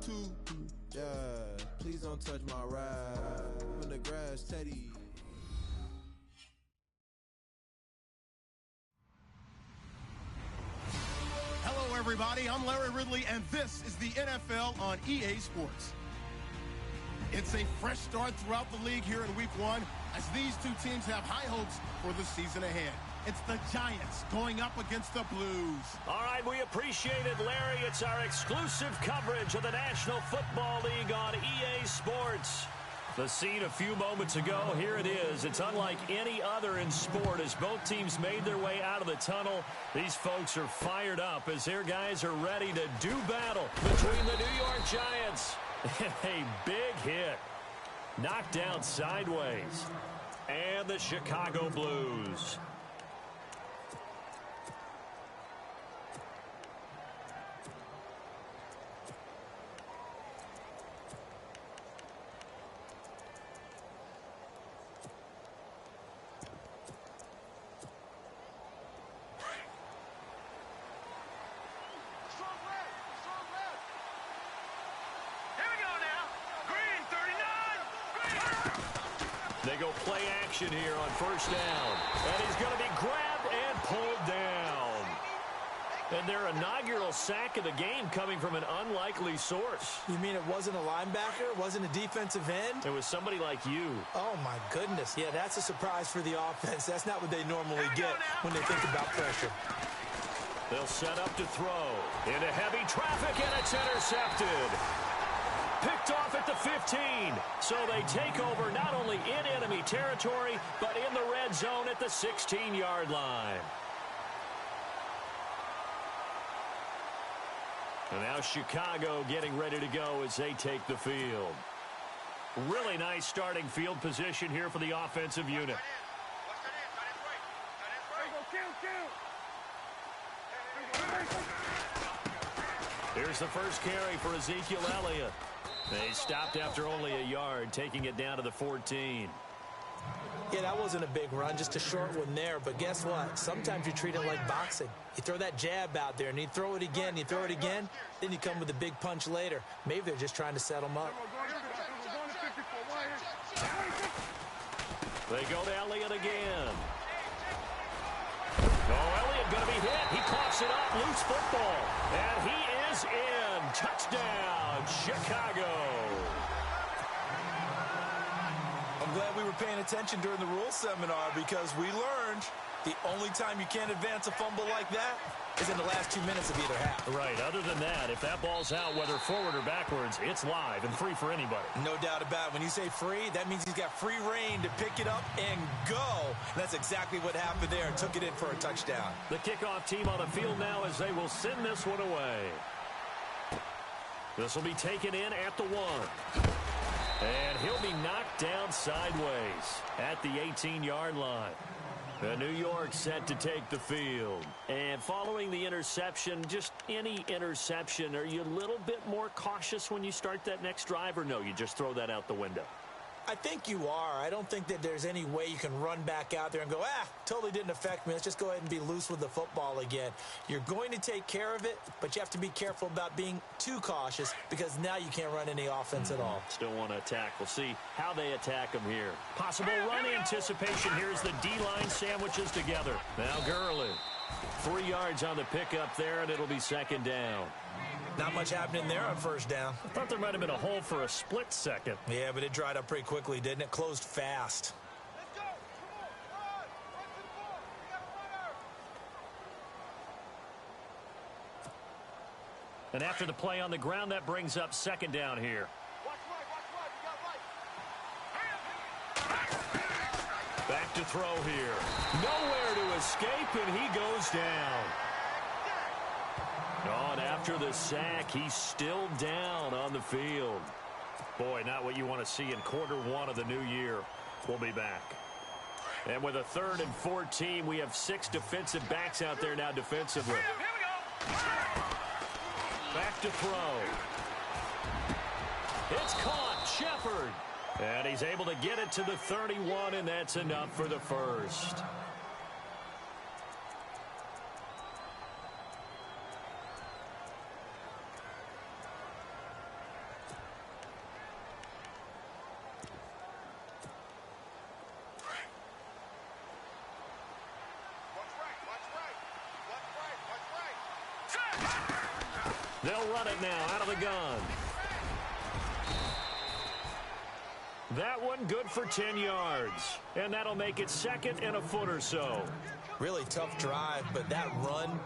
Two, yeah, please don't touch my ride. I'm in the grass, Teddy. Hello, everybody. I'm Larry Ridley, and this is the NFL on EA Sports. It's a fresh start throughout the league here in Week 1 as these two teams have high hopes for the season ahead. It's the Giants going up against the Blues. All right, we appreciate it, Larry. It's our exclusive coverage of the National Football League on EA Sports. The scene a few moments ago, here it is. It's unlike any other in sport as both teams made their way out of the tunnel. These folks are fired up as their guys are ready to do battle between the New York Giants. A big hit. Knocked down sideways. And the Chicago Blues. They go play action here on first down. And he's going to be grabbed and pulled down. And their inaugural sack of the game coming from an unlikely source. You mean it wasn't a linebacker? It wasn't a defensive end? It was somebody like you. Oh, my goodness. Yeah, that's a surprise for the offense. That's not what they normally get when they think about pressure. They'll set up to throw. Into heavy traffic, and it's intercepted. Picked off at the 15. So they take over not only in enemy territory, but in the red zone at the 16-yard line. And now Chicago getting ready to go as they take the field. Really nice starting field position here for the offensive unit. Here's the first carry for Ezekiel Elliott. They stopped after only a yard, taking it down to the 14. Yeah, that wasn't a big run, just a short one there. But guess what? Sometimes you treat it like boxing. You throw that jab out there, and you throw it again, you throw it again, then you come with a big punch later. Maybe they're just trying to set them up. They go to Elliott again. Oh, Elliott going to be hit. He coughs it up, loose football. And he is in. Touchdown, Chicago. I'm glad we were paying attention during the rules seminar because we learned the only time you can't advance a fumble like that is in the last 2 minutes of either half. Right. Other than that, if that ball's out, whether forward or backwards, it's live and free for anybody. No doubt about it. When you say free, that means he's got free reign to pick it up and go. And that's exactly what happened there. Took it in for a touchdown. The kickoff team on the field now as they will send this one away. This will be taken in at the 1. And he'll be knocked down sideways at the 18-yard line. The New York set to take the field. And following the interception, just any interception, are you a little bit more cautious when you start that next drive, or no, you just throw that out the window? I think you are. I don't think that there's any way you can run back out there and go, totally didn't affect me. Let's just go ahead and be loose with the football again. You're going to take care of it, but you have to be careful about being too cautious because now you can't run any offense at all. Still want to attack. We'll see how they attack them here. Possible run anticipation. Here's the D-line sandwiches together. Now Gurley. 3 yards on the pickup there, and it'll be second down. Not much happening there on first down. I thought there might have been a hole for a split second. Yeah, but it dried up pretty quickly, didn't it? Closed fast. And after the play on the ground, that brings up second down here. Back to throw here. Nowhere to escape, and he goes down. And after the sack, he's still down on the field. Boy, not what you want to see in quarter 1 of the new year. We'll be back. And with a 3rd and 14, we have 6 defensive backs out there now defensively. Back to throw. It's caught. Shepard. And he's able to get it to the 31, and that's enough for the first. They'll run it now out of the gun. That one good for 10 yards. And that'll make it 2nd and a foot or so. Really tough drive, but that run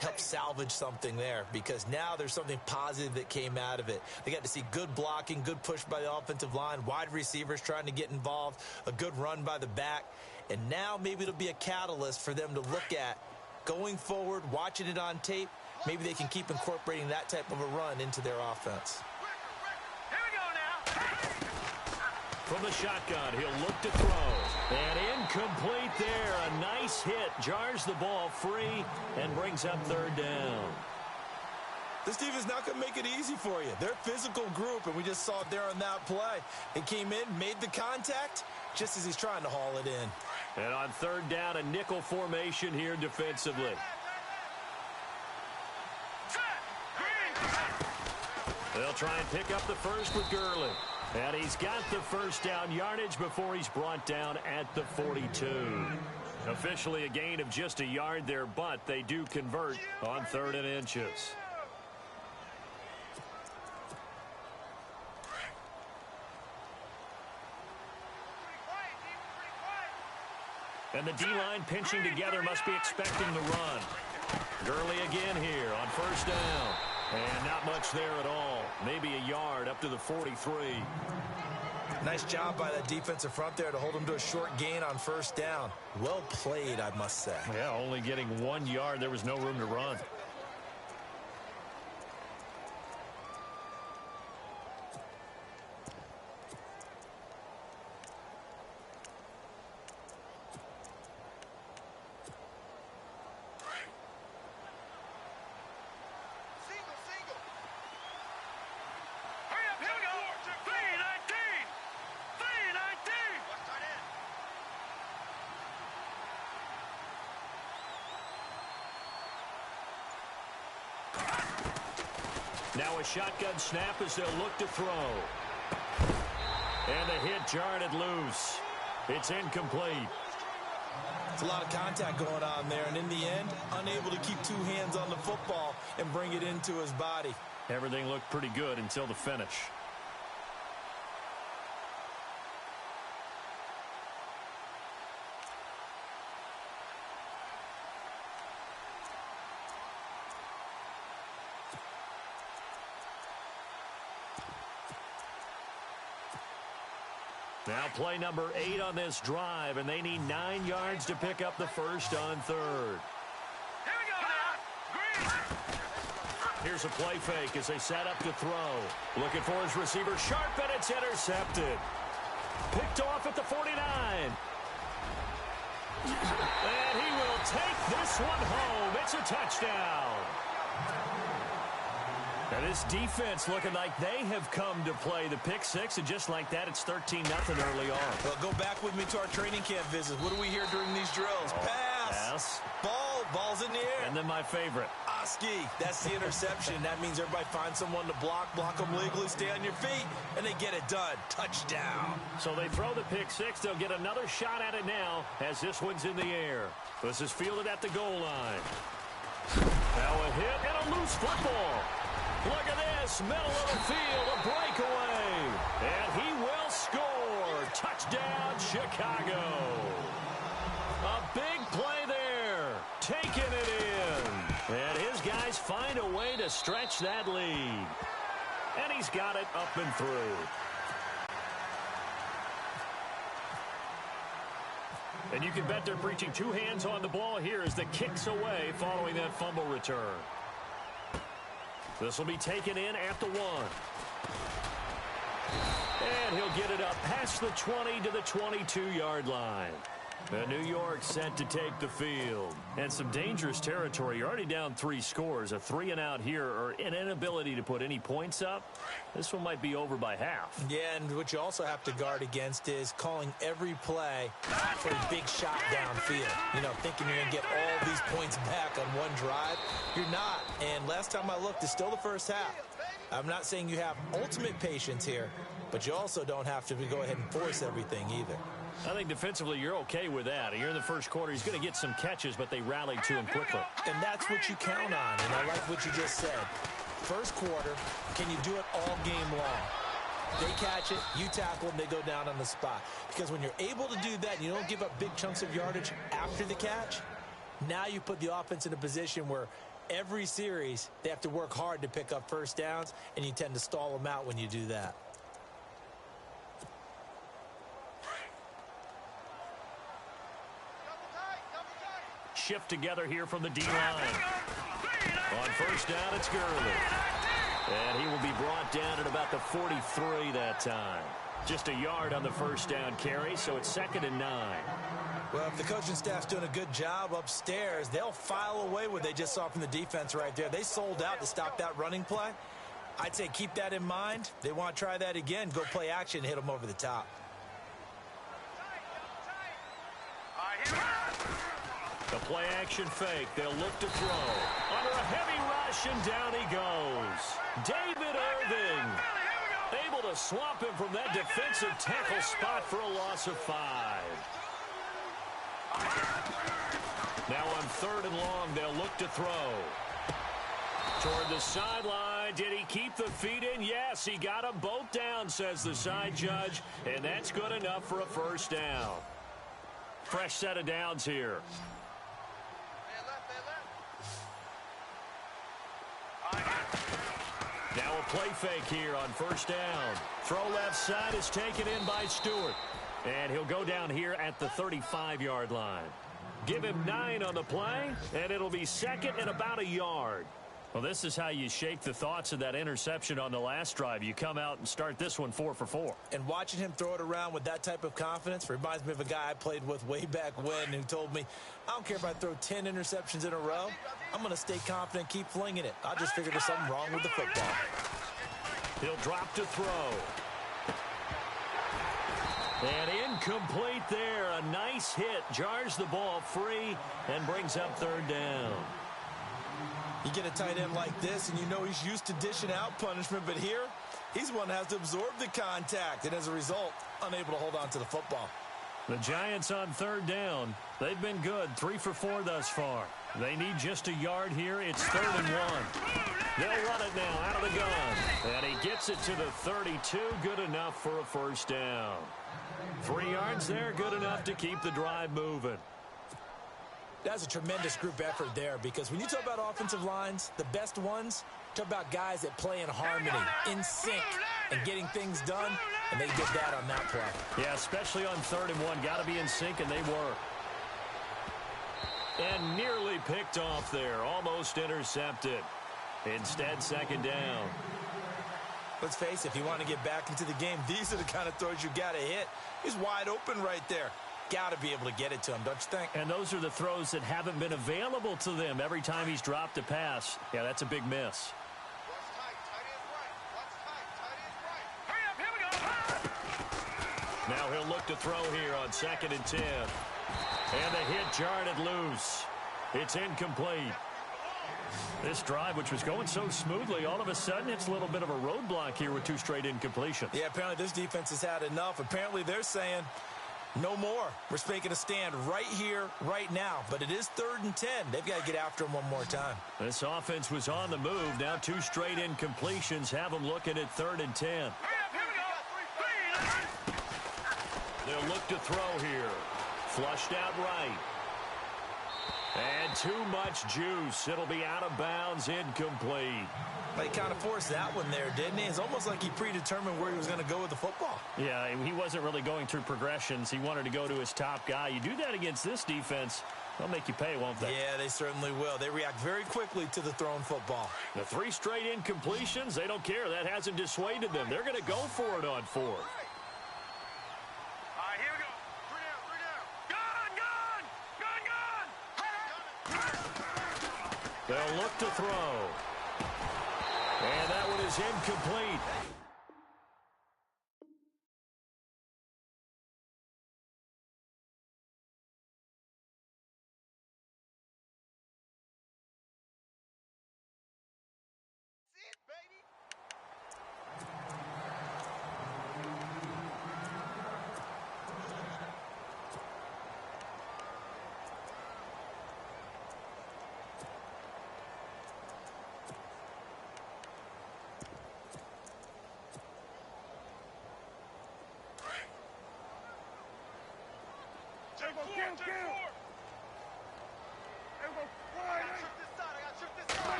helped salvage something there because now there's something positive that came out of it. They got to see good blocking, good push by the offensive line, wide receivers trying to get involved, a good run by the back. And now maybe it'll be a catalyst for them to look at going forward, watching it on tape. Maybe they can keep incorporating that type of a run into their offense. Here we go now. From the shotgun, he'll look to throw. And incomplete there. A nice hit. Jars the ball free and brings up 3rd down. This defense is not going to make it easy for you. They're a physical group, and we just saw it there on that play. It came in, made the contact, just as he's trying to haul it in. And on 3rd down, a nickel formation here defensively. They'll try and pick up the first with Gurley. And he's got the first down yardage before he's brought down at the 42. Officially a gain of just a yard there, but they do convert on 3rd and inches. And the D-line pinching together must be expecting the run. Gurley again here on 1st down. And not much there at all. Maybe a yard up to the 43. Nice job by that defensive front there to hold him to a short gain on 1st down. Well played, I must say. Yeah, only getting 1 yard. There was no room to run. Now a shotgun snap as they'll look to throw. And the hit jarred it loose. It's incomplete. It's a lot of contact going on there, and in the end, unable to keep 2 hands on the football and bring it into his body. Everything looked pretty good until the finish. Now play number 8 on this drive, and they need 9 yards to pick up the first on 3rd. Here we go now. Here's a play fake as they set up to throw. Looking for his receiver, sharp, and it's intercepted. Picked off at the 49. And he will take this one home. It's a touchdown. And this defense looking like they have come to play the pick 6, and just like that, it's 13-0 early on. Well, go back with me to our training camp visits. What do we hear during these drills? Pass. Ball's in the air. And then my favorite. Oski, that's the interception. That means everybody finds someone to block them legally, stay on your feet, and they get it done. Touchdown. So they throw the pick 6. They'll get another shot at it now as this one's in the air. This is fielded at the goal line. Now a hit and a loose football. Look at this, middle of the field, a breakaway. And he will score. Touchdown, Chicago. A big play there, taking it in. And his guys find a way to stretch that lead. And he's got it up and through. And you can bet they're preaching 2 hands on the ball here as the kick's away following that fumble return. This will be taken in at the 1. And he'll get it up past the 20 to the 22-yard line. And New York set to take the field. And some dangerous territory. You're already down 3 scores. A 3-and-out here, or an inability to put any points up. This one might be over by half. Yeah, and what you also have to guard against is calling every play for a big shot downfield. You know, thinking you're going to get all these points back on one drive. You're not. And last time I looked, it's still the first half. I'm not saying you have ultimate patience here, but you also don't have to go ahead and force everything either. I think defensively you're okay with that. Here in the first quarter, he's going to get some catches, but they rallied to him quickly. And that's what you count on, and I like what you just said. First quarter, can you do it all game long? They catch it, you tackle them, they go down on the spot. Because when you're able to do that and you don't give up big chunks of yardage after the catch, now you put the offense in a position where every series they have to work hard to pick up first downs, and you tend to stall them out when you do that. Shift together here from the D-line. On first down, it's Gurley. And he will be brought down at about the 43 that time. Just a yard on the first down carry, so it's 2nd and 9. Well, if the coaching staff's doing a good job upstairs, they'll file away what they just saw from the defense right there. They sold out to stop that running play. I'd say keep that in mind. They want to try that again. Go play action, hit them over the top. The play action fake. They'll look to throw. Under a heavy rush, and down he goes. David Irving able to swamp him from that defensive tackle spot for a loss of 5. Now on 3rd and long, they'll look to throw. Toward the sideline. Did he keep the feet in? Yes, he got them both down, says the side judge. And that's good enough for a first down. Fresh set of downs here. Now a play fake here on first down. Throw left side is taken in by Stewart. And he'll go down here at the 35-yard line. Give him 9 on the play, and it'll be 2nd and about a yard. Well, this is how you shake the thoughts of that interception on the last drive. You come out and start this one 4 for 4. And watching him throw it around with that type of confidence reminds me of a guy I played with way back when who told me, I don't care if I throw 10 interceptions in a row. I'm going to stay confident, keep flinging it. I just figured there's something wrong with the football. He'll drop to throw. And incomplete there. A nice hit. Jars the ball free and brings up 3rd down. You get a tight end like this, and you know he's used to dishing out punishment, but here, he's one that has to absorb the contact, and as a result, unable to hold on to the football. The Giants on 3rd down. They've been good. 3 for 4 thus far. They need just a yard here. It's 3rd and 1. They'll run it now out of the gun. And he gets it to the 32. Good enough for a first down. 3 yards there. Good enough to keep the drive moving. That's a tremendous group effort there, because when you talk about offensive lines, the best ones, talk about guys that play in harmony, in sync, and getting things done, and they did that on that play. Yeah, especially on 3rd and 1. Got to be in sync, and they were. And nearly picked off there. Almost intercepted. Instead, 2nd down. Let's face it, if you want to get back into the game, these are the kind of throws you got to hit. He's wide open right there. Got to be able to get it to him, don't you think? And those are the throws that haven't been available to them every time he's dropped a pass. Yeah, that's a big miss. Now he'll look to throw here on 2nd and 10. And the hit jarred it loose. It's incomplete. This drive, which was going so smoothly, all of a sudden it's a little bit of a roadblock here with 2 straight incompletions. Yeah, apparently this defense has had enough. Apparently they're saying, no more. We're making a stand right here, right now. But it is 3rd and 10. They've got to get after him one more time. This offense was on the move. Now 2 straight incompletions have them looking at 3rd and 10. They'll look to throw here. Flushed out right. And too much juice. It'll be out of bounds, incomplete. But he kind of forced that one there, didn't he? It's almost like he predetermined where he was going to go with the football. Yeah, he wasn't really going through progressions. He wanted to go to his top guy. You do that against this defense, they'll make you pay, won't they? Yeah, they certainly will. They react very quickly to the thrown football. The 3 straight incompletions, they don't care. That hasn't dissuaded them. They're going to go for it on 4th. They'll look to throw. And that one is incomplete.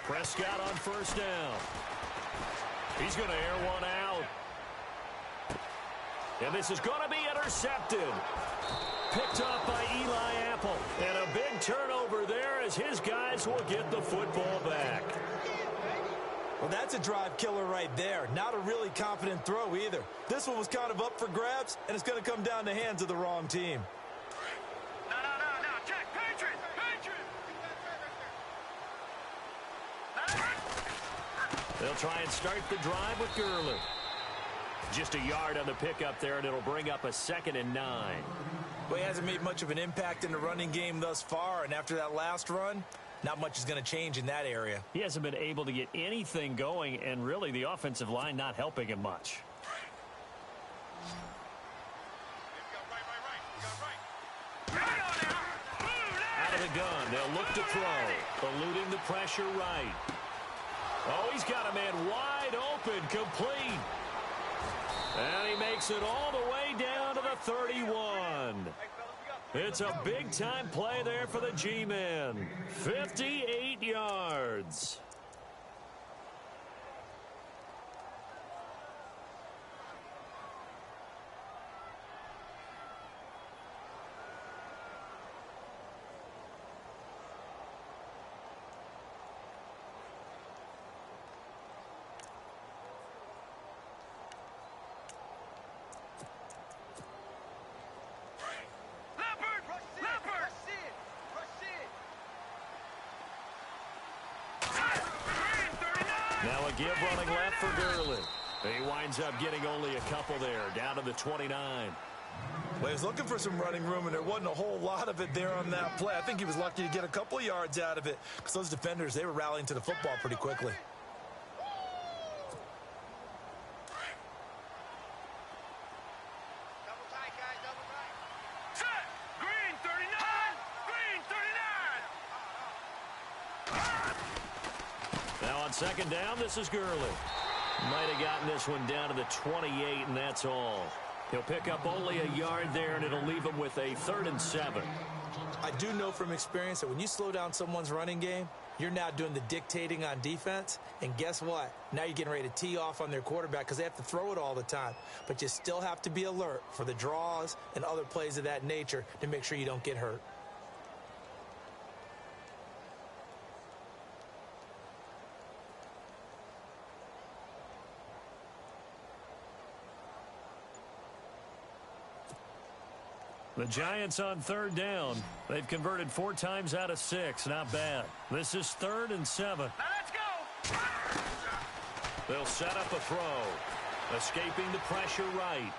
Prescott on first down. He's going to air one out. And this is going to be intercepted. Picked off by Eli Apple. And a big turnover there as his guys will get the football back. Well, that's a drive killer right there. Not a really confident throw either. This one was kind of up for grabs, and it's going to come down the hands of the wrong team. No. Check. Patriots. They'll try and start the drive with Gurley. Just a yard on the pickup there, and it'll bring up a 2nd and 9. Well, he hasn't made much of an impact in the running game thus far, and after that last run, not much is going to change in that area. He hasn't been able to get anything going, and really the offensive line not helping him much. Out of the gun, they'll look to throw. Eluding the pressure right. Oh, he's got a man wide open, complete. And he makes it all the way down to the 31. It's a big-time play there for the G-men. 58 yards. Now a give running left for Gurley. He winds up getting only a couple there, down to the 29. Well, he was looking for some running room, and there wasn't a whole lot of it there on that play. I think he was lucky to get a couple of yards out of it because those defenders, they were rallying to the football pretty quickly. Second down, this is Gurley. Might have gotten this one down to the 28, and that's all. He'll pick up only a yard there, and it'll leave him with a 3rd and 7. I do know from experience that when you slow down someone's running game, you're now doing the dictating on defense. And guess what? Now you're getting ready to tee off on their quarterback because they have to throw it all the time. But you still have to be alert for the draws and other plays of that nature to make sure you don't get hurt. The Giants on 3rd down. They've converted 4 times out of 6. Not bad. This is 3rd and 7. Now let's go. They'll set up a throw. Escaping the pressure right.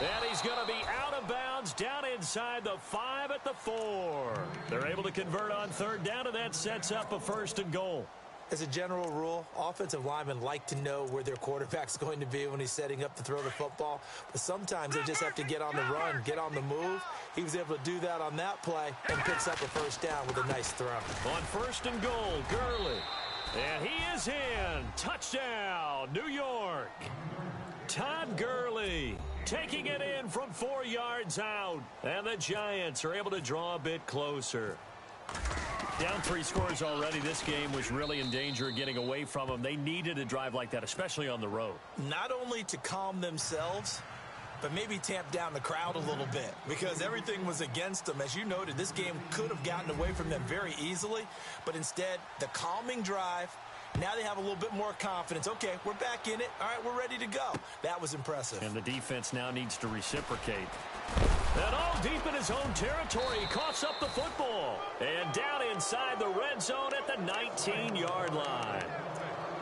And he's going to be out of bounds down inside the 5 at the 4. They're able to convert on 3rd down, and that sets up a 1st and goal. As a general rule, offensive linemen like to know where their quarterback's going to be when he's setting up to throw the football. But sometimes they just have to get on the run, get on the move. He was able to do that on that play and picks up a 1st down with a nice throw. On 1st and goal, Gurley. And he is in. Touchdown, New York. Todd Gurley taking it in from 4 yards out. And the Giants are able to draw a bit closer. Down 3 scores already. This game was really in danger of getting away from them. They needed a drive like that, especially on the road. Not only to calm themselves, but maybe tamp down the crowd a little bit because everything was against them. As you noted, this game could have gotten away from them very easily, but instead, the calming drive, now they have a little bit more confidence. Okay, we're back in it. All right, we're ready to go. That was impressive. And the defense now needs to reciprocate. And all deep in his own territory, he coughs up the football. And down inside the red zone at the 19-yard line.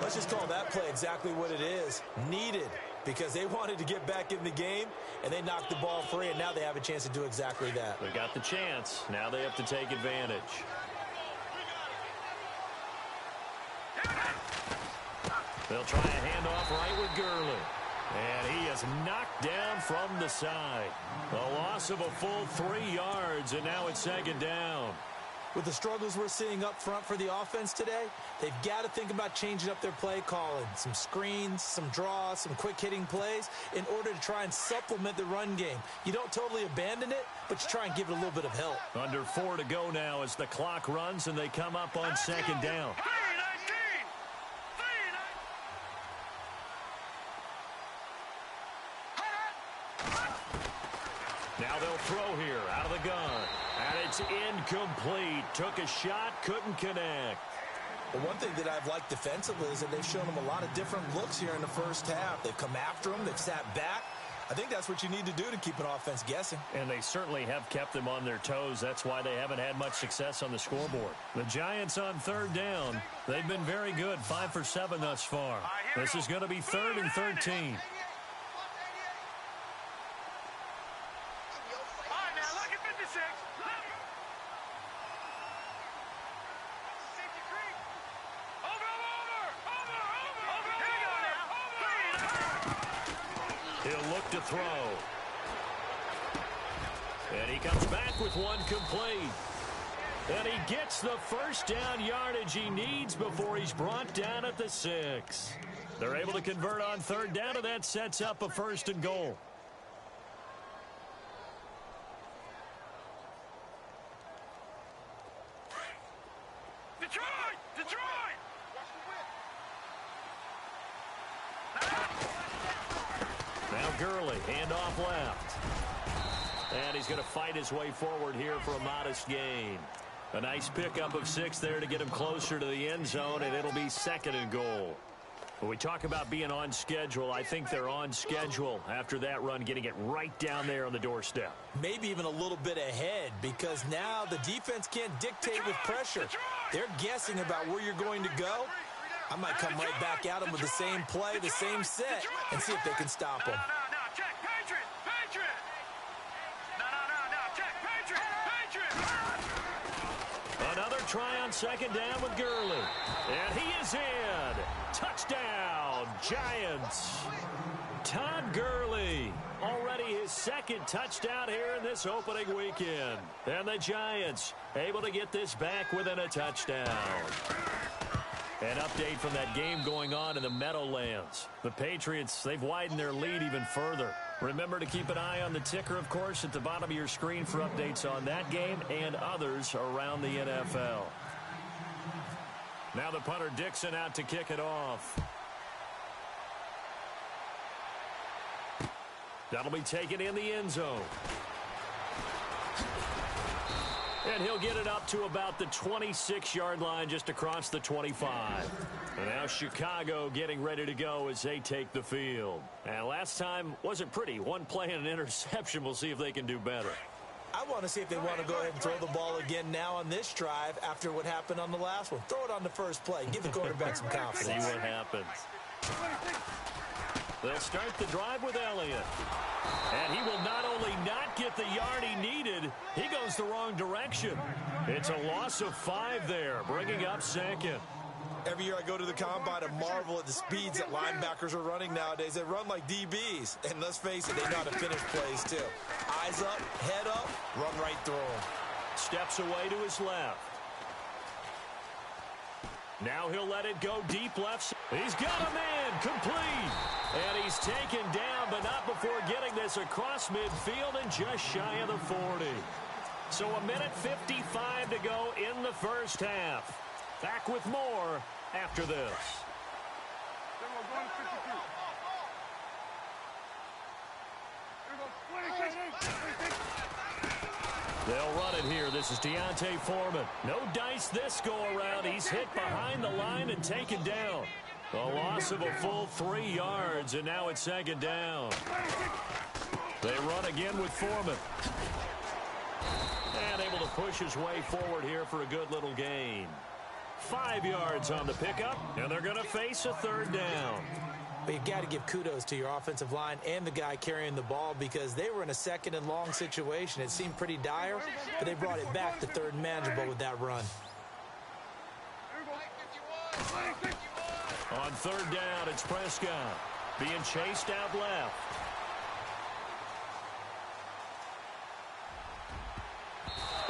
Let's just call that play exactly what it is. Needed, because they wanted to get back in the game, and they knocked the ball free, and now they have a chance to do exactly that. They got the chance. Now they have to take advantage. They'll try a handoff right with Gurley. And he is knocked down from the side. A loss of a full 3 yards, and now it's 2nd down. With the struggles we're seeing up front for the offense today, they've got to think about changing up their play calling. Some screens, some draws, some quick-hitting plays in order to try and supplement the run game. You don't totally abandon it, but you try and give it a little bit of help. Under 4 to go now as the clock runs and they come up on second down. Now they'll throw here out of the gun. And it's incomplete. Took a shot, couldn't connect. Well, one thing that I've liked defensively is that they've shown them a lot of different looks here in the first half. They've come after them. They've sat back. I think that's what you need to do to keep an offense guessing. And they certainly have kept them on their toes. That's why they haven't had much success on the scoreboard. The Giants on third down. They've been very good, 5 for 7 thus far. This is going to be 3rd and 13. He'll look to throw. And he comes back with one complete. And he gets the first down yardage he needs before he's brought down at the 6. They're able to convert on third down, and that sets up a 1st and goal. Now Gurley, handoff left. And he's going to fight his way forward here for a modest gain. A nice pickup of 6 there to get him closer to the end zone, and it'll be 2nd and goal. When we talk about being on schedule, I think they're on schedule after that run, getting it right down there on the doorstep. Maybe even a little bit ahead, because now the defense can't dictate with pressure. They're guessing about where you're going to go. I might come right back at them with the same play, the same set, and see if they can stop them. Another try on second down with Gurley. And he is in. Touchdown, Giants. Todd Gurley, already his 2nd touchdown here in this opening weekend. And the Giants able to get this back within a touchdown. An update from that game going on in the Meadowlands. The Patriots, they've widened their lead even further. Remember to keep an eye on the ticker, of course, at the bottom of your screen for updates on that game and others around the NFL. Now the punter Dixon out to kick it off. That'll be taken in the end zone. And he'll get it up to about the 26-yard line, just across the 25. And now Chicago getting ready to go as they take the field. And last time wasn't pretty. One play and an interception. We'll see if they can do better. I want to see if they want to go ahead and throw the ball again now on this drive after what happened on the last one. Throw it on the first play. Give the quarterback some confidence. See what happens. They'll start the drive with Elliott. And he will not only not get the yard he needed, he goes the wrong direction. It's a loss of 5 there, bringing up 2nd. Every year I go to the combine and marvel at the speeds that linebackers are running nowadays. They run like DBs. And let's face it, they know how to finish plays too. Eyes up, head up, run right through them. Steps away to his left. Now he'll let it go deep left. He's got a man, complete. And he's taken down, but not before getting this across midfield and just shy of the 40. So a minute 55 to go in the first half. Back with more after this. They'll run it here. This is Deontay Foreman. No dice this go-around. He's hit behind the line and taken down. A loss of a full 3 yards, and now it's 2nd down. They run again with Foreman. And able to push his way forward here for a good little gain. 5 yards on the pickup, and they're going to face a 3rd down. But you've got to give kudos to your offensive line and the guy carrying the ball, because they were in a 2nd and long situation. It seemed pretty dire, but they brought it back to 3rd and manageable with that run. On 3rd down, it's Prescott being chased out left.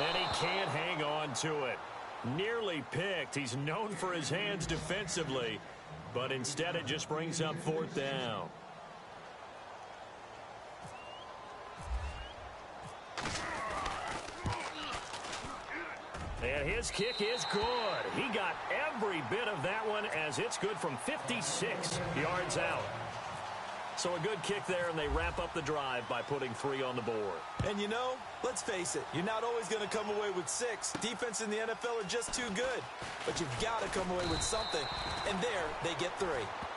And he can't hang on to it. Nearly picked. He's known for his hands defensively, but instead it just brings up 4th down. And his kick is good. He got every bit of that one as it's good from 56 yards out. So a good kick there, and they wrap up the drive by putting 3 on the board. And you know, let's face it, you're not always going to come away with 6. Defense in the NFL are just too good. But you've got to come away with something. And there, they get 3.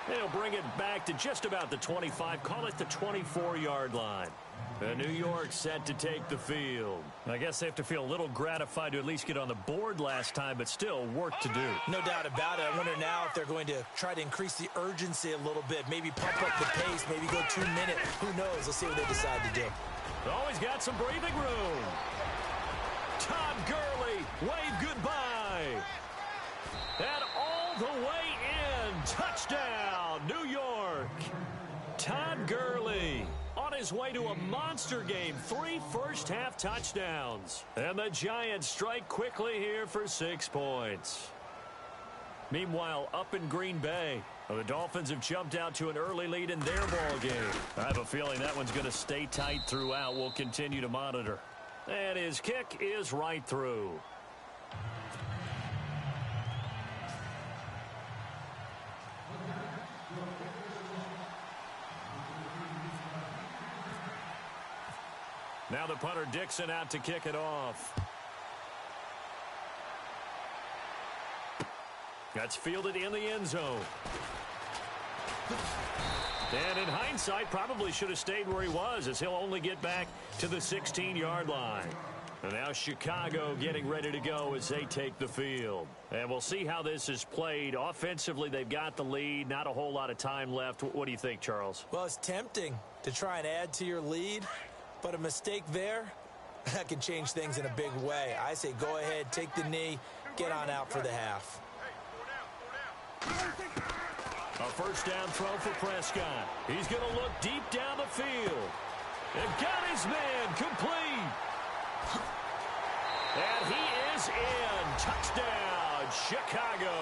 They'll bring it back to just about the 25, call it the 24-yard line. New York set to take the field. I guess they have to feel a little gratified to at least get on the board last time, but still work to do. No doubt about it. I wonder now if they're going to try to increase the urgency a little bit, maybe pump up the pace, maybe go 2 minutes. Who knows? Let's see what they decide to do. Always got some breathing room. Todd Gurley, wave goodbye. And all the way in. Touchdown, New York. Todd Gurley on his way to a monster game. 3 first-half touchdowns. And the Giants strike quickly here for 6 points. Meanwhile, up in Green Bay, the Dolphins have jumped out to an early lead in their ball game. I have a feeling that one's going to stay tight throughout. We'll continue to monitor. And his kick is right through. Now the punter Dixon out to kick it off. That's fielded in the end zone. And in hindsight, probably should have stayed where he was, as he'll only get back to the 16-yard line. And now Chicago getting ready to go as they take the field. And we'll see how this is played. Offensively, they've got the lead. Not a whole lot of time left. What do you think, Charles? Well, it's tempting to try and add to your lead, but a mistake there, that can change things in a big way. I say go ahead, take the knee, get on out for the half. A first down throw for Prescott. He's going to look deep down the field. And got his man complete. And he is in. Touchdown, Chicago.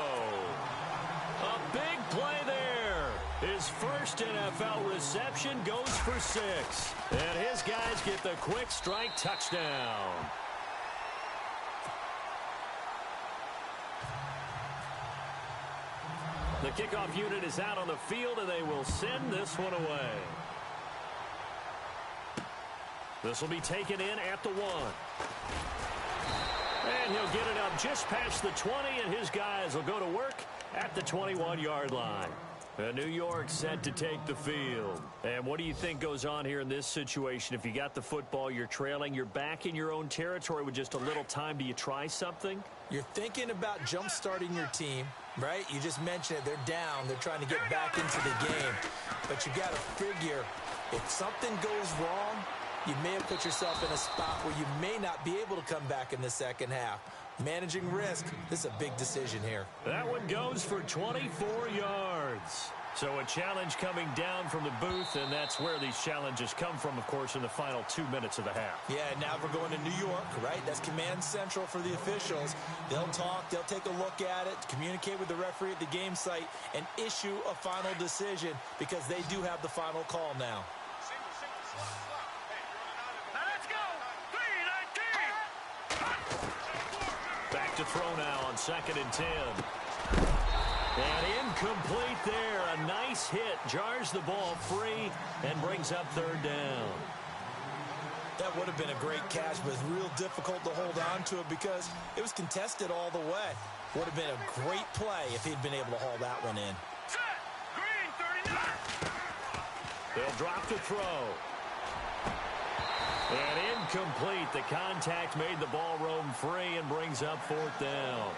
A big play there. His first NFL reception goes for 6. And his guys get the quick strike touchdown. The kickoff unit is out on the field, and they will send this one away. This will be taken in at the 1. And he'll get it up just past the 20, and his guys will go to work at the 21-yard line. New York set to take the field. And what do you think goes on here in this situation? If you got the football, you're trailing, you're back in your own territory with just a little time. Do you try something? You're thinking about jump-starting your team, right? You just mentioned it. They're down. They're trying to get back into the game. But you got to figure, if something goes wrong, you may have put yourself in a spot where you may not be able to come back in the second half. Managing risk, this is a big decision here. That one goes for 24 yards. So a challenge coming down from the booth, and that's where these challenges come from, of course, in the final 2 minutes of the half. Yeah, now we're going to New York, right? That's command central for the officials. They'll talk, they'll take a look at it, communicate with the referee at the game site, and issue a final decision because they do have the final call now. Back to throw now on 2nd and 10. And incomplete there. A nice hit. Jars the ball free and brings up 3rd down. That would have been a great catch, but it's real difficult to hold on to it because it was contested all the way. Would have been a great play if he'd been able to haul that one in. Set. Green 39. They'll drop the throw. And incomplete. The contact made the ball roam free and brings up 4th down.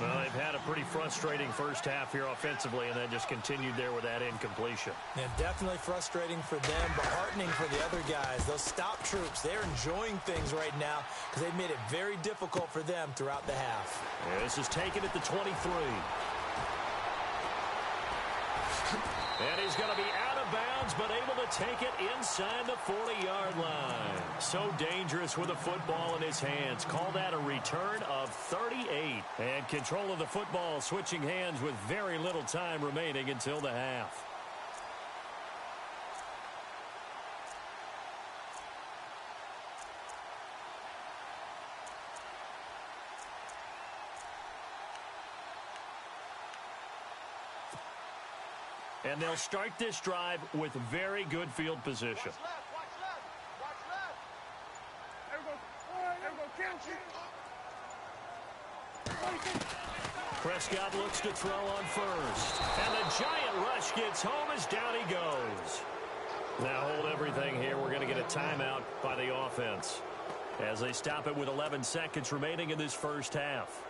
Well, they've had a pretty frustrating first half here offensively, and then just continued there with that incompletion. And definitely frustrating for them, but heartening for the other guys. Those stop troops, they're enjoying things right now because they've made it very difficult for them throughout the half. Yeah, this is taken at the 23. And he's going to be out of bounds but able to take it inside the 40-yard line. So dangerous with a football in his hands. Call that a return of 38. And control of the football switching hands with very little time remaining until the half. And they'll start this drive with very good field position. Prescott looks to throw on first. And the giant rush gets home as down he goes. Now hold everything here. We're going to get a timeout by the offense as they stop it with 11 seconds remaining in this first half.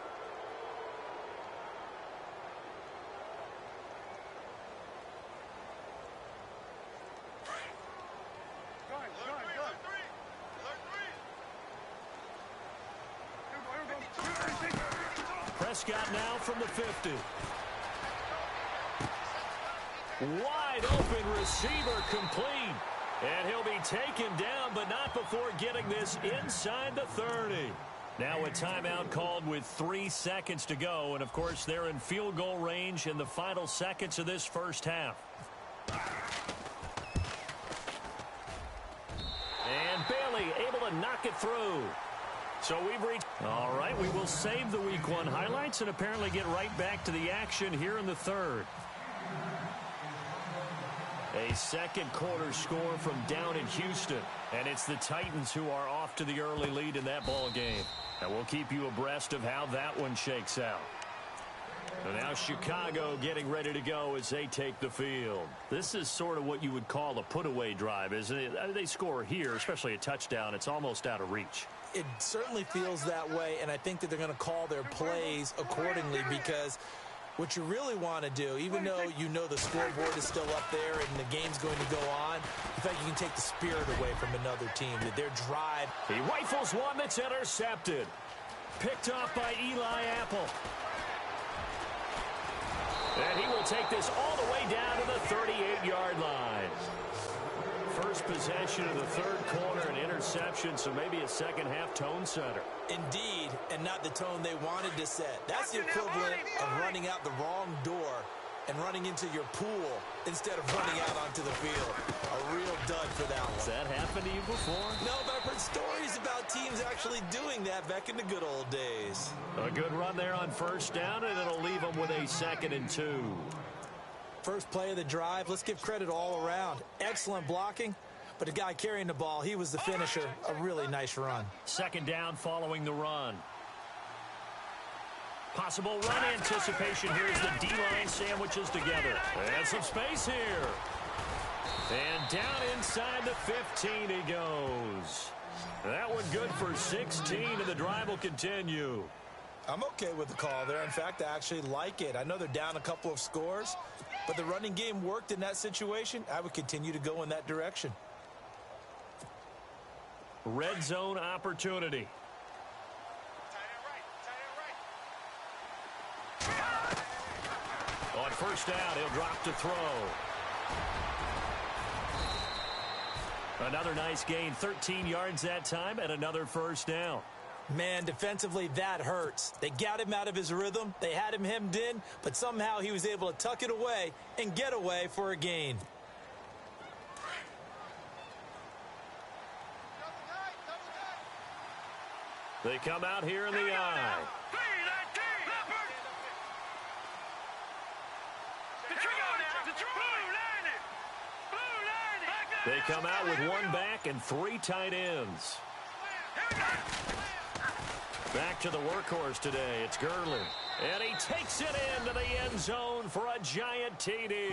Prescott now from the 50. Wide open receiver complete. And he'll be taken down, but not before getting this inside the 30. Now a timeout called with 3 seconds to go. And, of course, they're in field goal range in the final seconds of this first half. And Bailey able to knock it through. So we've reached... All right, we will save the Week 1 highlights and apparently get right back to the action here in the third. A second quarter score from down in Houston. And it's the Titans who are off to the early lead in that ball game. And we'll keep you abreast of how that one shakes out. And now Chicago getting ready to go as they take the field. This is sort of what you would call a put-away drive, isn't it? They score here, especially a touchdown. It's almost out of reach. It certainly feels that way, and I think that they're going to call their plays accordingly because what you really want to do, even though you know the scoreboard is still up there and the game's going to go on, in fact, you can take the spirit away from another team, that their drive. He rifles one that's intercepted. Picked off by Eli Apple. And he will take this all the way down to the 38-yard line. First possession of the third quarter, an interception, so maybe a second-half tone setter. Indeed, and not the tone they wanted to set. That's the equivalent of running out the wrong door and running into your pool instead of running out onto the field. A real dud for that one. Has that happened to you before? No, but I've heard stories about teams actually doing that back in the good old days. A good run there on first down, and it'll leave them with a 2nd and 2. First play of the drive, let's give credit all around. Excellent blocking, but the guy carrying the ball, he was the finisher. A really nice run. 2nd down following the run. Possible run anticipation here as the D-line sandwiches together. And some space here. And down inside the 15 he goes. That one good for 16, and the drive will continue. I'm okay with the call there. In fact, I actually like it. I know they're down a couple of scores, but the running game worked in that situation. I would continue to go in that direction. Red zone opportunity. On first down, he'll drop to throw. Another nice gain, 13 yards that time, and another first down. Man, defensively, that hurts. They got him out of his rhythm. They had him hemmed in, but somehow he was able to tuck it away and get away for a gain. They come out here in the eye. They come out with one back and 3 tight ends. Back to the workhorse today. It's Gurley. And he takes it into the end zone for a giant TD.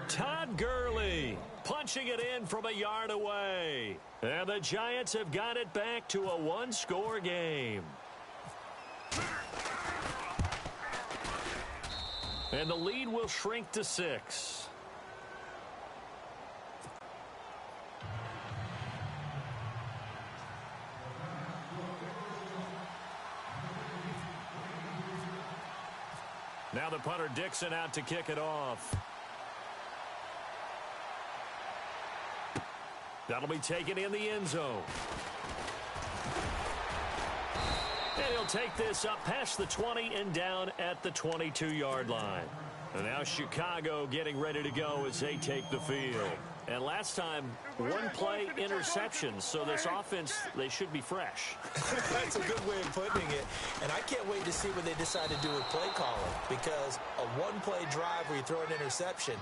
Todd Gurley punching it in from a yard away. And the Giants have got it back to a 1-score game. And the lead will shrink to 6. Now the punter Dixon out to kick it off. That'll be taken in the end zone. And he'll take this up past the 20 and down at the 22-yard line. And now Chicago getting ready to go as they take the field. And last time, one-play interceptions. So this offense, they should be fresh. That's a good way of putting it. And I can't wait to see what they decide to do with play calling. Because a one-play drive where you throw an interception,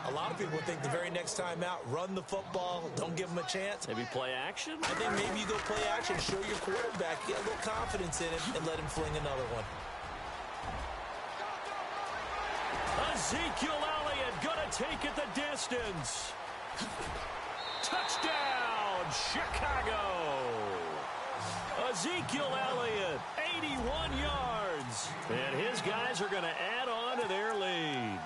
a lot of people think the very next time out, run the football, don't give them a chance. Maybe play action? I think maybe you go play action, show your quarterback, get a little confidence in him, and let him fling another one. Ezekiel Elliott gonna take it the distance. Touchdown, Chicago. Ezekiel Elliott, 81 yards. And his guys are going to add on to their lead.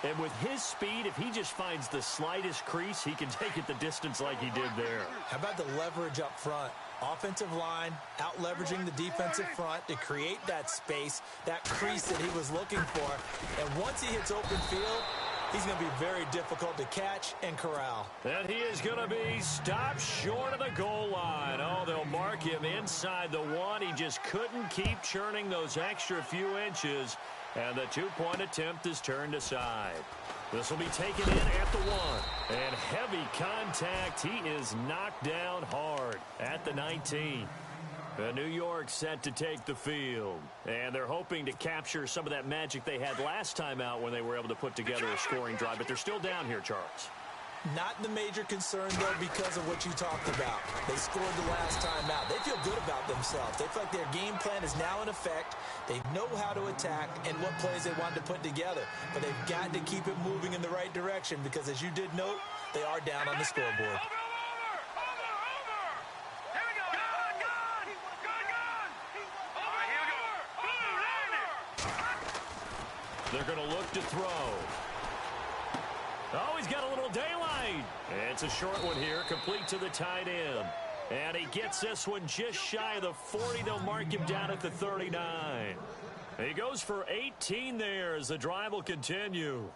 And with his speed, if he just finds the slightest crease, he can take it the distance like he did there. How about the leverage up front? Offensive line out-leveraging the defensive front to create that space, that crease that he was looking for. And once he hits open field, he's going to be very difficult to catch and corral. And he is going to be stopped short of the goal line. Oh, they'll mark him inside the one. He just couldn't keep churning those extra few inches. And the two-point attempt is turned aside. This will be taken in at the 1. And heavy contact. He is knocked down hard at the 19. New York set to take the field. And they're hoping to capture some of that magic they had last time out when they were able to put together a scoring drive. But they're still down here, Charles. Not the major concern, though, because of what you talked about. They scored the last time out. They feel good about themselves. They feel like their game plan is now in effect. They know how to attack and what plays they want to put together. But they've got to keep it moving in the right direction because, as you did note, they are down on the scoreboard. They're going to look to throw. Oh, he's got a little daylight. It's a short one here, complete to the tight end. And he gets this one just shy of the 40. They'll mark him down at the 39. He goes for 18 there as the drive will continue.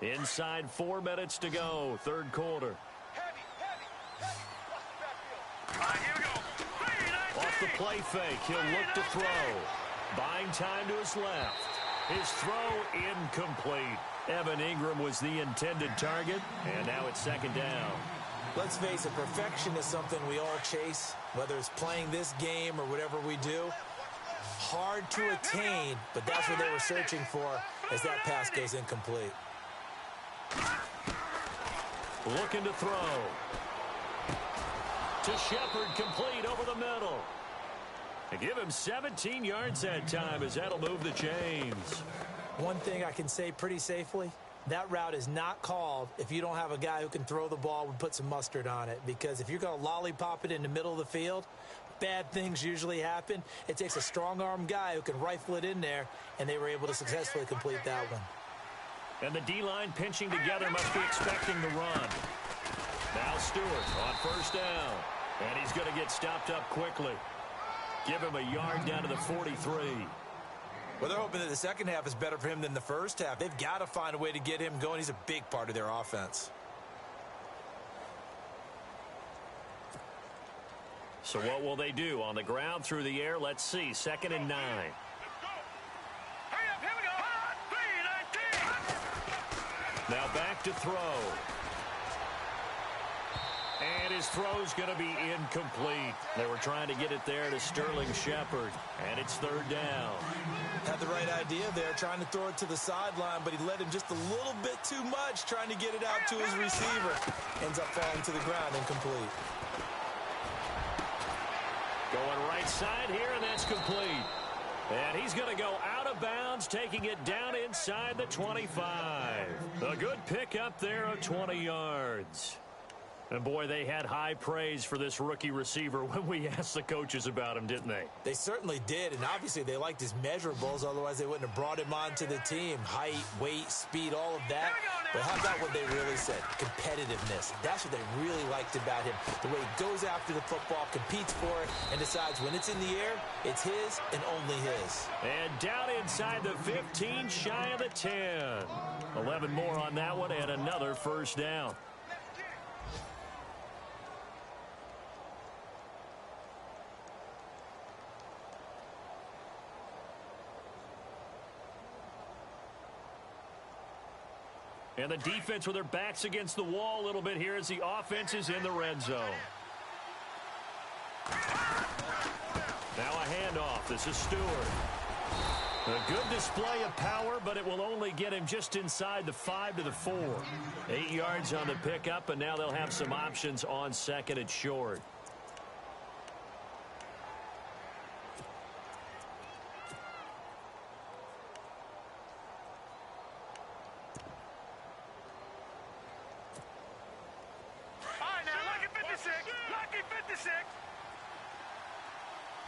Inside 4 minutes to go, third quarter. Off the play fake, he'll look to throw. Buying time to his left. His throw incomplete. Evan Ingram was the intended target, and now it's second down. Let's face it, perfection is something we all chase, whether it's playing this game or whatever we do. Hard to attain, but that's what they were searching for as that pass goes incomplete. Looking to throw. To Shepard, complete over the middle. And give him 17 yards that time as that'll move the chains. One thing I can say pretty safely, that route is not called if you don't have a guy who can throw the ball and put some mustard on it. Because if you're going to lollipop it in the middle of the field, bad things usually happen. It takes a strong-arm guy who can rifle it in there, and they were able to successfully complete that one. And the D-line pinching together must be expecting the run. Now Stewart on first down. And he's going to get stopped up quickly. Give him a yard down to the 43. Well, they're hoping that the second half is better for him than the first half. They've got to find a way to get him going. He's a big part of their offense. So what will they do? On the ground, through the air, let's see. 2nd and 9. Now back to throw. And his throw's going to be incomplete. They were trying to get it there to Sterling Shepard. And it's third down. Had the right idea there, trying to throw it to the sideline, but he led him just a little bit too much, trying to get it out to his receiver. Ends up falling to the ground, incomplete. Going right side here, and that's complete. And he's going to go out of bounds, taking it down inside the 25. A good pickup there of 20 yards. And, boy, they had high praise for this rookie receiver when we asked the coaches about him, didn't they? They certainly did, and obviously they liked his measurables. Otherwise, they wouldn't have brought him onto the team. Height, weight, speed, all of that. But how about what they really said? Competitiveness. That's what they really liked about him. The way he goes after the football, competes for it, and decides when it's in the air, it's his and only his. And down inside the 15, shy of the 10. 11 more on that one, and another first down. And the defense with their backs against the wall a little bit here as the offense is in the red zone. Now a handoff. This is Stewart. A good display of power, but it will only get him just inside the 5 to the 4. 8 yards on the pickup, and now they'll have some options on second and short.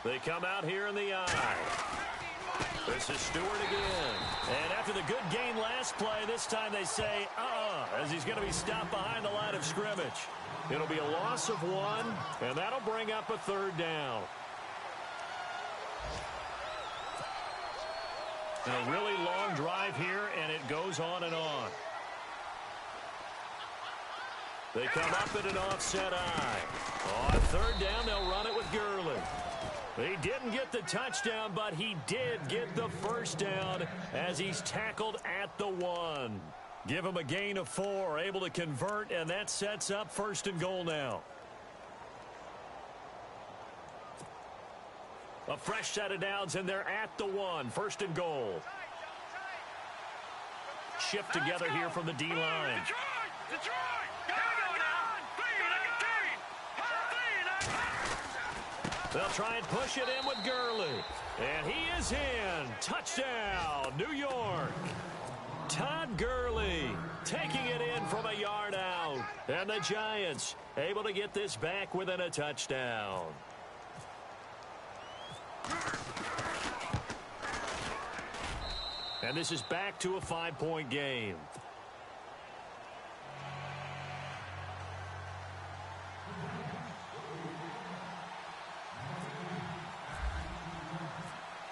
They come out here in the eye. This is Stewart again. And after the good game last play, this time they say, as he's going to be stopped behind the line of scrimmage. It'll be a loss of 1, and that'll bring up a third down. And a really long drive here, and it goes on and on. They come up at an offset eye. On third down, they'll run it with Gurley. He didn't get the touchdown, but he did get the first down as he's tackled at the 1. Give him a gain of 4, able to convert, and that sets up first and goal now. A fresh set of downs, and they're at the 1. First and goal. Shift together here from the D-line. Detroit! They'll try and push it in with Gurley. And he is in. Touchdown, New York. Todd Gurley taking it in from a yard out. And the Giants able to get this back within a touchdown. And this is back to a 5-point game.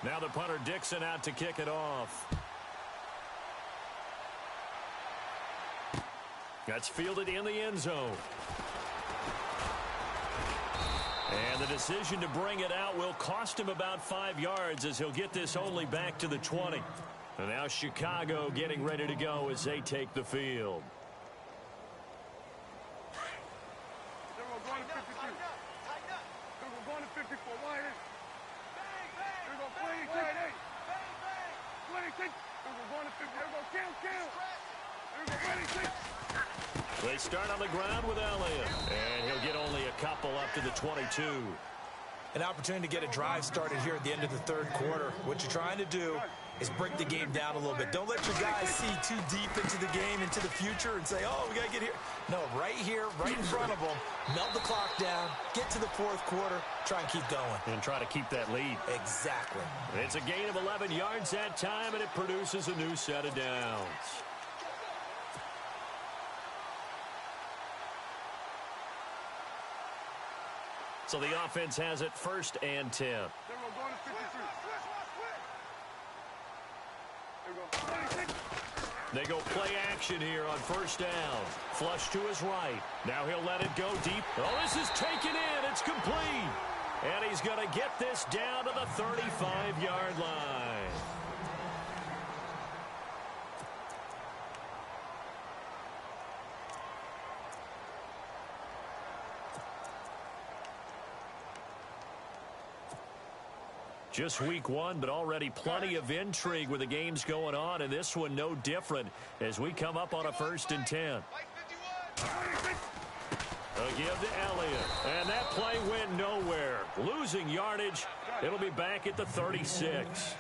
Now the punter Dixon out to kick it off. That's fielded in the end zone. And the decision to bring it out will cost him about 5 yards as he'll get this only back to the 20. And now Chicago getting ready to go as they take the field. They start on the ground with Elliott, and he'll get only a couple up to the 22. An opportunity to get a drive started here at the end of the third quarter. What you're trying to do is break the game down a little bit. Don't let your guys see too deep into the game, into the future, and say, oh, we got to get here. No, right here, right in front of them, melt the clock down, get to the fourth quarter, try and keep going. And try to keep that lead. Exactly. It's a gain of 11 yards that time, and it produces a new set of downs. So the offense has it 1st and 10. They go play action here on 1st down. Flush to his right. Now he'll let it go deep. Oh, this is taken in. It's complete. And he's going to get this down to the 35-yard line. Just week 1, but already plenty of intrigue with the games going on, and this one no different as we come up on a 1st and 10. A give to Elliott, and that play went nowhere. Losing yardage, it'll be back at the 36.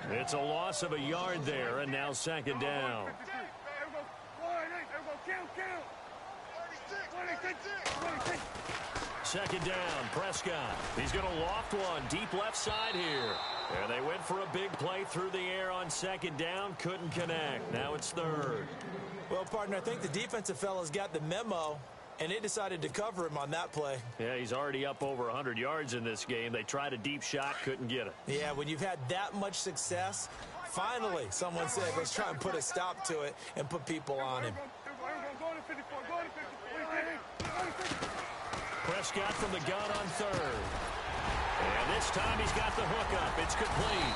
It's a loss of a yard there, and now 2nd down. Second down, Prescott. He's going to loft one deep left side here. And they went for a big play through the air on second down. Couldn't connect. Now it's third. Well, partner, I think the defensive fella's got the memo, and they decided to cover him on that play. Yeah, he's already up over 100 yards in this game. They tried a deep shot, couldn't get it. Yeah, when you've had that much success, finally someone said, let's try and put a stop to it and put people on him. Prescott from the gun on third. And this time he's got the hook up. It's complete.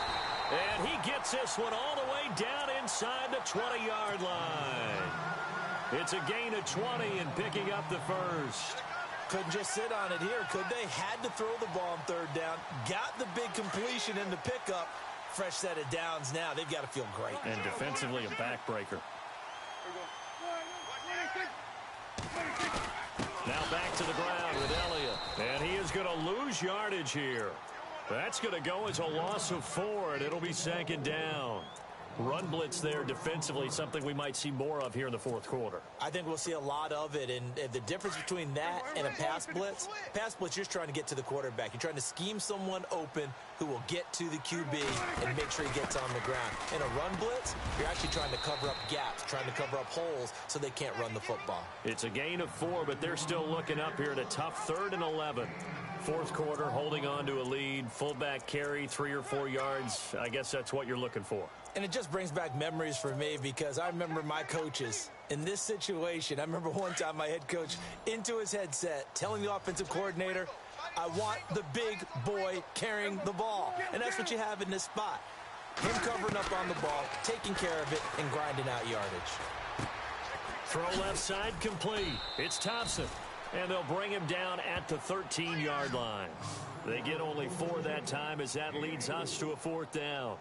And he gets this one all the way down inside the 20-yard line. It's a gain of 20 and picking up the first. Couldn't just sit on it here, could they? Had to throw the ball on third down. Got the big completion in the pickup. Fresh set of downs now. They've got to feel great. And defensively, a backbreaker. Now back to the ground with Elliott. And he is going to lose yardage here. That's going to go as a loss of 4, and it'll be second down. Run blitz there defensively, something we might see more of here in the fourth quarter. I think we'll see a lot of it, and the difference between that and a pass blitz, you're just trying to get to the quarterback. You're trying to scheme someone open who will get to the QB and make sure he gets on the ground. In a run blitz, you're actually trying to cover up gaps, trying to cover up holes so they can't run the football. It's a gain of 4, but they're still looking up here at a tough 3rd and 11. Fourth quarter, holding on to a lead, fullback carry, 3 or 4 yards. I guess that's what you're looking for. And it just brings back memories for me because I remember my coaches in this situation. I remember one time my head coach into his headset telling the offensive coordinator, I want the big boy carrying the ball. And that's what you have in this spot. Him covering up on the ball, taking care of it, and grinding out yardage. Throw left side complete. It's Thompson. And they'll bring him down at the 13-yard line. They get only 4 that time as that leads us to a 4th down.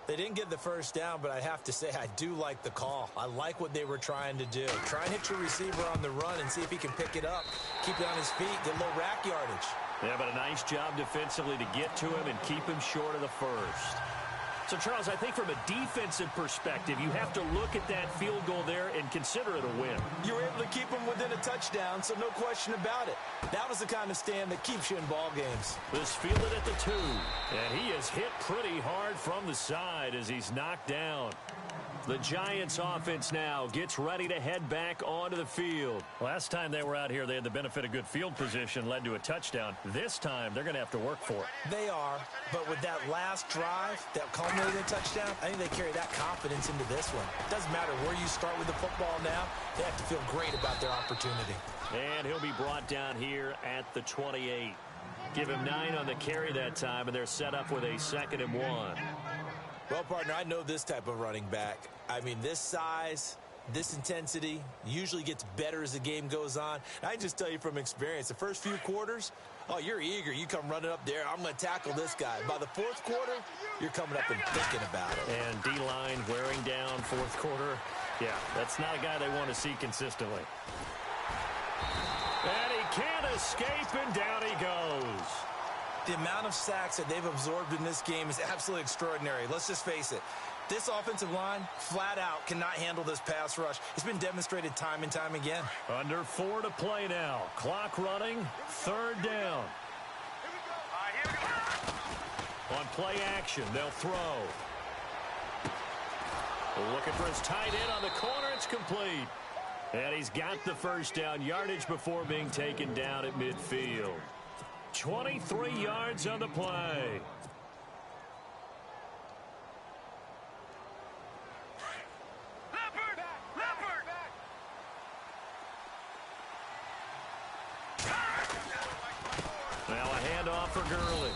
They didn't get the first down, but I have to say I do like the call. I like what they were trying to do. Try and hit your receiver on the run and see if he can pick it up, keep it on his feet, get a little rack yardage. Yeah, but a nice job defensively to get to him and keep him short of the first. So, Charles, I think from a defensive perspective, you have to look at that field goal there and consider it a win. You were able to keep him within a touchdown, so no question about it. That was the kind of stand that keeps you in ball games. This fielded at the 2, and he is hit pretty hard from the side as he's knocked down. The Giants offense now gets ready to head back onto the field. Last time they were out here, they had the benefit of good field position, led to a touchdown. This time, they're going to have to work for it. They are, but with that last drive, that culminated in a touchdown, I think they carry that confidence into this one. It doesn't matter where you start with the football now. They have to feel great about their opportunity. And he'll be brought down here at the 28. Give him 9 on the carry that time, and they're set up with a 2nd and 1. Well, partner, I know this type of running back. I mean, this size, this intensity usually gets better as the game goes on. And I just tell you from experience, the first few quarters, oh, you're eager. You come running up there. I'm going to tackle this guy. By the fourth quarter, you're coming up and thinking about it. And D-line wearing down fourth quarter. Yeah, that's not a guy they want to see consistently. And he can't escape, and down he goes. The amount of sacks that they've absorbed in this game is absolutely extraordinary. Let's just face it. This offensive line, flat out, cannot handle this pass rush. It's been demonstrated time and time again. Under 4 to play now. Clock running. 3rd down. On play action, they'll throw. Looking for his tight end on the corner. It's complete. And he's got the first down. Yardage before being taken down at midfield. 23 yards on the play. Now a handoff for Gurley.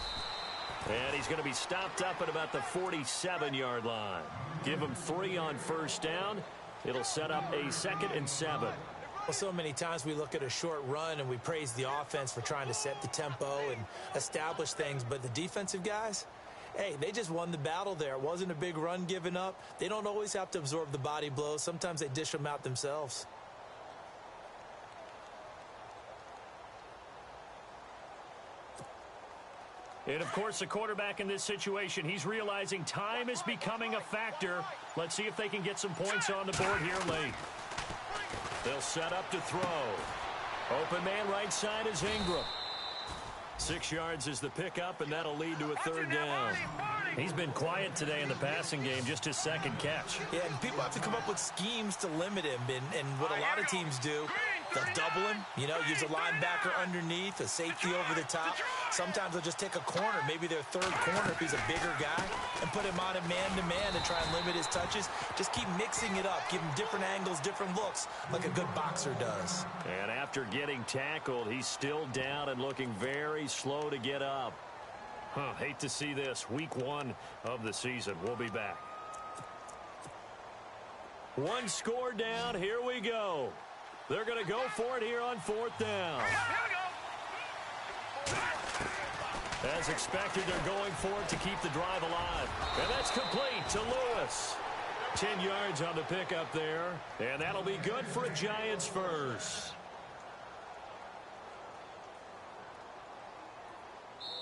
And he's going to be stopped up at about the 47-yard line. Give him 3 on first down. It'll set up a 2nd and 7. Well, so many times we look at a short run and we praise the offense for trying to set the tempo and establish things. But the defensive guys, hey, they just won the battle there. It wasn't a big run given up. They don't always have to absorb the body blows. Sometimes they dish them out themselves. And, of course, the quarterback in this situation, he's realizing time is becoming a factor. Let's see if they can get some points on the board here late. They'll set up to throw. Open man right side is Ingram. 6 yards is the pickup, and that'll lead to a third down. He's been quiet today in the passing game, just his second catch. Yeah, and people have to come up with schemes to limit him, and what a lot of teams do, they'll double him, use a linebacker underneath, a safety over the top. Sometimes they'll just take a corner, maybe their third corner if he's a bigger guy, and put him on a man-to-man to try and limit his touches. Just keep mixing it up, give him different angles, different looks, like a good boxer does. And after getting tackled, he's still down and looking very slow to get up. Hate to see this. Week 1 of the season. We'll be back. 1 score down. Here we go. They're going to go for it here on 4th down. As expected, they're going for it to keep the drive alive. And that's complete to Lewis. 10 yards on the pickup there. And that'll be good for a Giants first.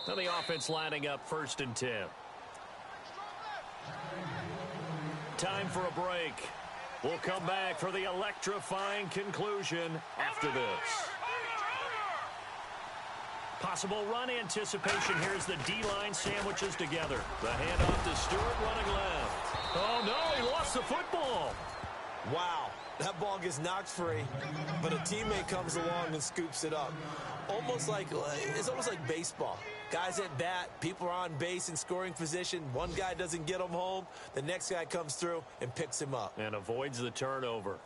Now the offense lining up 1st and 10. Time for a break. We'll come back for the electrifying conclusion after this. Possible run anticipation. Here's the D-line sandwiches together. The handoff to Stewart running left. Oh, no, he lost the football. Wow, that ball gets knocked free, but a teammate comes along and scoops it up. It's almost like baseball. Guys at bat, people are on base in scoring position. One guy doesn't get him home. The next guy comes through and picks him up. And avoids the turnover.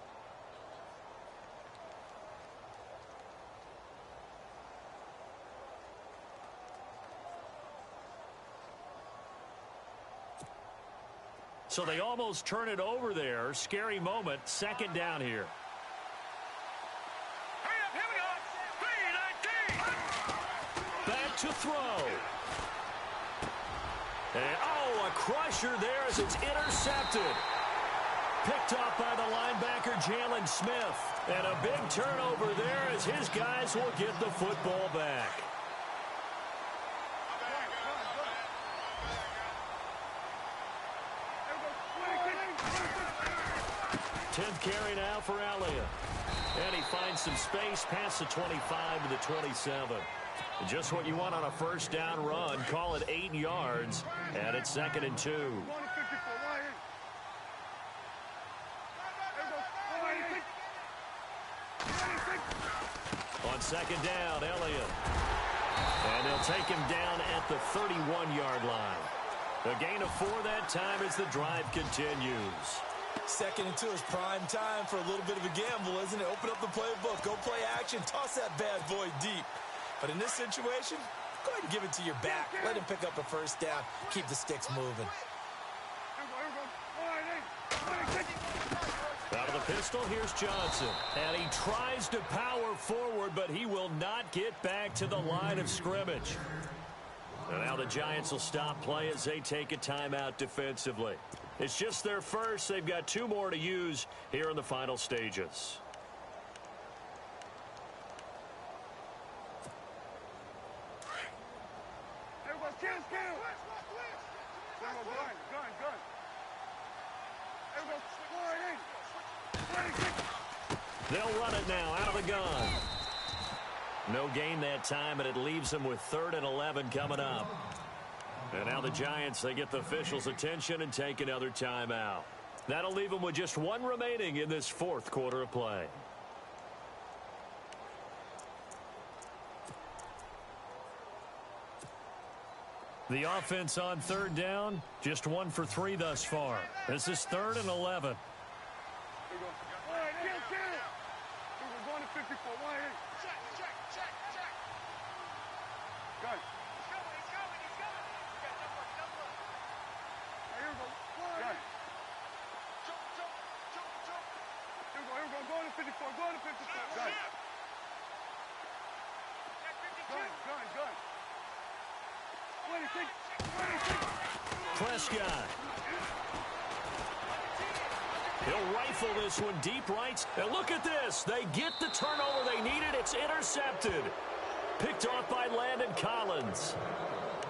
So they almost turn it over there. Scary moment. 2nd down here. Here we go. 3-19. Back to throw. And, a crusher there as it's intercepted. Picked off by the linebacker, Jalen Smith. And a big turnover there as his guys will get the football back. 10th carry now for Elliott. And he finds some space past the 25 to the 27. Just what you want on a 1st down run. Call it 8 yards. And it's 2nd and 2. On 2nd down, Elliott. And they'll take him down at the 31-yard line. A gain of 4 that time as the drive continues. 2nd and 2 is prime time for a little bit of a gamble, isn't it? Open up the playbook, go play action, toss that bad boy deep. But in this situation, go ahead and give it to your back. Let him pick up a 1st down, keep the sticks moving. Out of the pistol, here's Johnson. And he tries to power forward, but he will not get back to the line of scrimmage. And now the Giants will stop play as they take a timeout defensively. It's just their first. They've got 2 more to use here in the final stages. They'll run it now out of the gun. No gain that time, and it leaves them with 3rd and 11 coming up. And now the Giants, they get the officials' attention and take another timeout. That'll leave them with just 1 remaining in this 4th quarter of play. The offense on 3rd down, just 1 for 3 thus far. This is 3rd and 11. Prescott. He'll rifle this one deep right. And look at this. They get the turnover they needed. It's intercepted. Picked off by Landon Collins.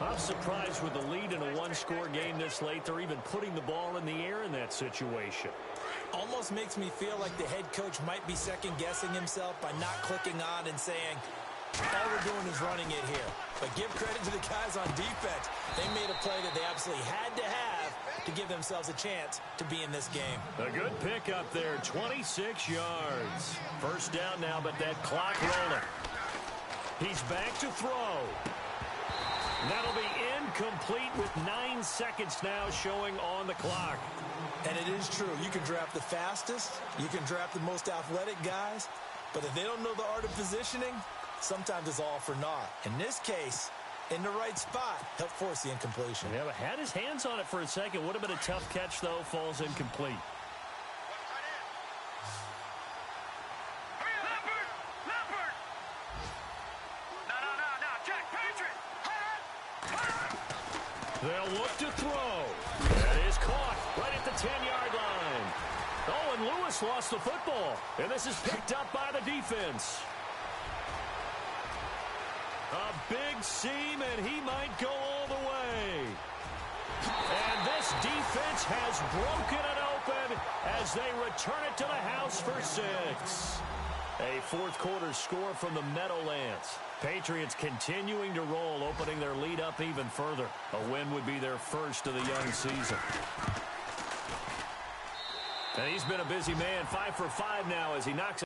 I'm surprised with the lead in a one-score game this late, they're even putting the ball in the air in that situation. Almost makes me feel like the head coach might be second-guessing himself by not clicking on and saying, all we're doing is running it here. But give credit to the guys on defense. They made a play that they absolutely had to have to give themselves a chance to be in this game. A good pick up there, 26 yards. First down now, but that clock rolling. He's back to throw. That'll be incomplete with 9 seconds now showing on the clock. And it is true. You can draft the fastest. You can draft the most athletic guys. But if they don't know the art of positioning, sometimes it's all for naught. In this case, in the right spot, helped force the incompletion. Yeah, but had his hands on it for a second. Would have been a tough catch, though. Falls incomplete. They'll look to throw. That is caught right at the 10-yard line. Oh, and Lewis lost the football. And this is picked up by the defense. A big seam, and he might go all the way. And this defense has broken it open as they return it to the house for 6. A fourth-quarter score from the Meadowlands. Patriots continuing to roll, opening their lead up even further. A win would be their first of the young season. And he's been a busy man, 5 for 5 now as he knocks